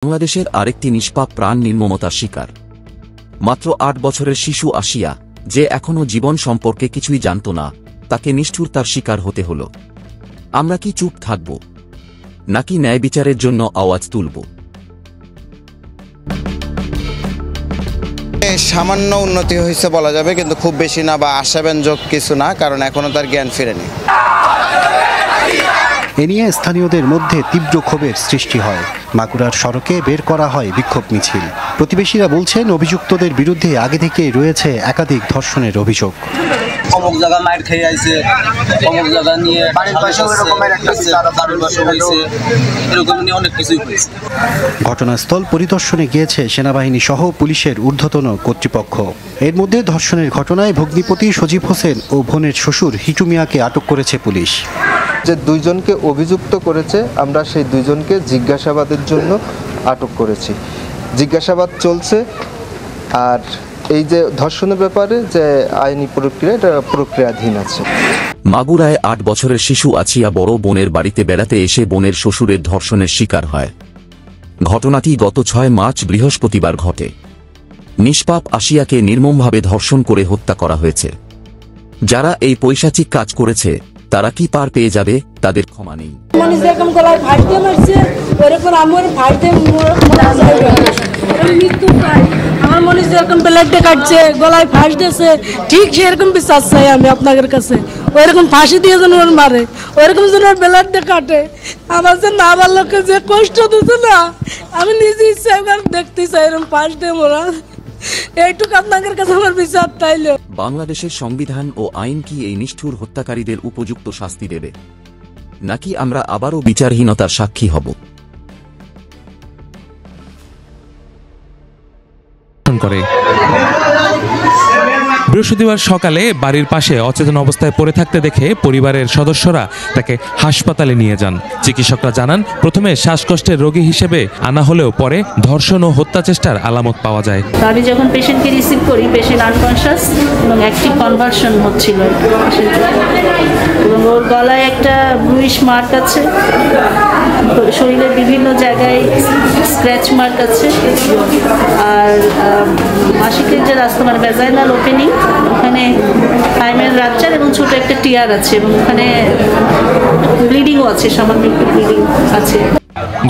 বাংলাদেশের আরেকটি নিষ্পাপ প্রাণ নির্মমতার শিকার। মাত্র ৮ বছরের শিশু আসিয়া, যে এখনও জীবন সম্পর্কে কিছুই জানত না, তাকে নিষ্ঠুরতার শিকার হতে হল। আমরা কি চুপ থাকব, নাকি ন্যায় বিচারের জন্য আওয়াজ তুলব? সামান্য উন্নতি হয়েছে বলা যাবে, কিন্তু খুব বেশি না বা আশাব্যঞ্জক কিছু না, কারণ এখনো তার জ্ঞান ফেরেনি। এ নিয়ে স্থানীয়দের মধ্যে তীব্র ক্ষোভের সৃষ্টি হয়। মাগুরার সড়কে বের করা হয় বিক্ষোভ মিছিল। প্রতিবেশীরা বলছেন, অভিযুক্তদের বিরুদ্ধে আগে থেকেই রয়েছে একাধিক ধর্ষণের অভিযোগ। অমুক জায়গা মাইর খেয়ে আইছে, অমুক জায়গা নিয়ে এরকম নিয়ে অনেক কিছুই হয়েছে। ঘটনাস্থল পরিদর্শনে গিয়েছে সেনাবাহিনী সহ পুলিশের ঊর্ধ্বতন কর্তৃপক্ষ। এর মধ্যে ধর্ষণের ঘটনায় ভগ্নিপতি সজীব হোসেন ও বোনের শ্বশুর হিটু মিয়াকে আটক করেছে পুলিশ। যে দুইজনকে অভিযুক্ত করেছে, আমরা সেই দুইজনকে জিজ্ঞাসাবাদের জন্য আটক করেছি। জিজ্ঞাসাবাদ চলছে। আর এই যে ধর্ষণের ব্যাপারে যে আইনি প্রক্রিয়া, এটা প্রক্রিয়াধীন আছে। মাগুরায় ৮ বছরের শিশু আছিয়া বড় বোনের বাড়িতে বেড়াতে এসে বোনের শ্বশুরের ধর্ষণের শিকার হয়। ঘটনাটি গত ৬ মার্চ বৃহস্পতিবার ঘটে। নিষ্পাপ আসিয়াকে নির্মমভাবে ধর্ষণ করে হত্যা করা হয়েছে। যারা এই পৈশাচিক কাজ করেছে, তারা কি পার পেয়ে যাবে? তাদের ক্ষমা নেই। আমার মনে যেরকম ব্লেডে কাটছে, গলায় ফাঁস দিয়েছে, ঠিক সেরকম বিচার চাই আমি আপনাদের কাছে। ওইরকম ফাঁসি দিয়ে যেন ওর মারে, ওইরকম যেন ওর ব্লেডে কাটে। আমার যে না আমার লোককে যে কষ্ট দিচ্ছে না, আমি নিজে ইচ্ছা দেখতে চাই এরকম ফাঁস দিয়ে মোরা। এইটুকু আপনাদের কাছে আমার বিচার চাইলো। বাংলাদেশের সংবিধান ও আইন কি এই নিষ্ঠুর হত্যাকারীদের উপযুক্ত শাস্তি দেবে, নাকি আমরা আবারও বিচারহীনতার সাক্ষী হব? বৃহস্পতিবার সকালে বাড়ির পাশে অচেতন অবস্থায় পড়ে থাকতে দেখে পরিবারের সদস্যরা তাকে হাসপাতালে নিয়ে যান। চিকিৎসকরা জানান, প্রথমে শ্বাসকষ্টের রোগী হিসেবে আনা হলেও পরে ধর্ষণ ও হত্যা চেষ্টার আলামত পাওয়া যায়। আমি যখন পেশেন্টকে রিসিভ করি, পেশেন্ট আনকনশাস এবং অ্যাক্টিভ কনভার্সন হচ্ছিল এবং ওর গলায় একটা ব্রুইশ মার্ক আছে, শরীরের বিভিন্ন জায়গায় স্ক্র্যাচ মার্ক আছে, আর মাসিকের যে রাস্তা মানে ভ্যাজাইনাল ওপেনিং, ওখানে থাইমের রাপচার এবং ছোট একটা টিয়ার আছে এবং ওখানে ব্লিডিংও আছে, সামান্য একটু ব্লিডিং আছে।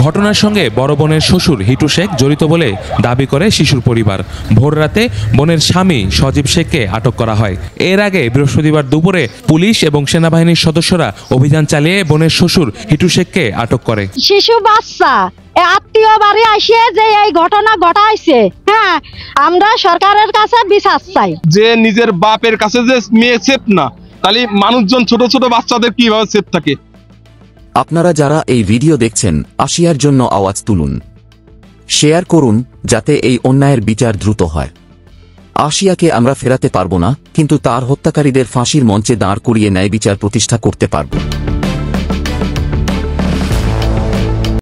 ঘটনার সঙ্গে বড় বোনের শ্বশুর হিটু শেখ জড়িত বলে দাবি করে শিশুর পরিবার। ভোর রাতে বোনের স্বামী সজীব শেখকে আটক করা হয়। এর আগে বৃহস্পতিবার দুপুরে পুলিশ এবং সেনাবাহিনীর সদস্যরা অভিযান চালিয়ে বোনের শ্বশুর হিটু শেখকে আটক করে। শিশু বাচ্চা আত্মীয় বাড়ি আসে যে এই ঘটনা ঘটাইছে, হ্যাঁ, আমরা সরকারের কাছে বিচার চাই। যে নিজের বাপের কাছে যে মেয়ে সেফ না, তাহলে মানুষজন ছোট ছোট বাচ্চাদের কিভাবে সেফ থাকে? আপনারা যারা এই ভিডিও দেখছেন, আসিয়ার জন্য আওয়াজ তুলুন, শেয়ার করুন, যাতে এই অন্যায়ের বিচার দ্রুত হয়। আসিয়াকে আমরা ফেরাতে পারব না, কিন্তু তার হত্যাকারীদের ফাঁসির মঞ্চে দাঁড় করিয়ে ন্যায় বিচার প্রতিষ্ঠা করতে পারব।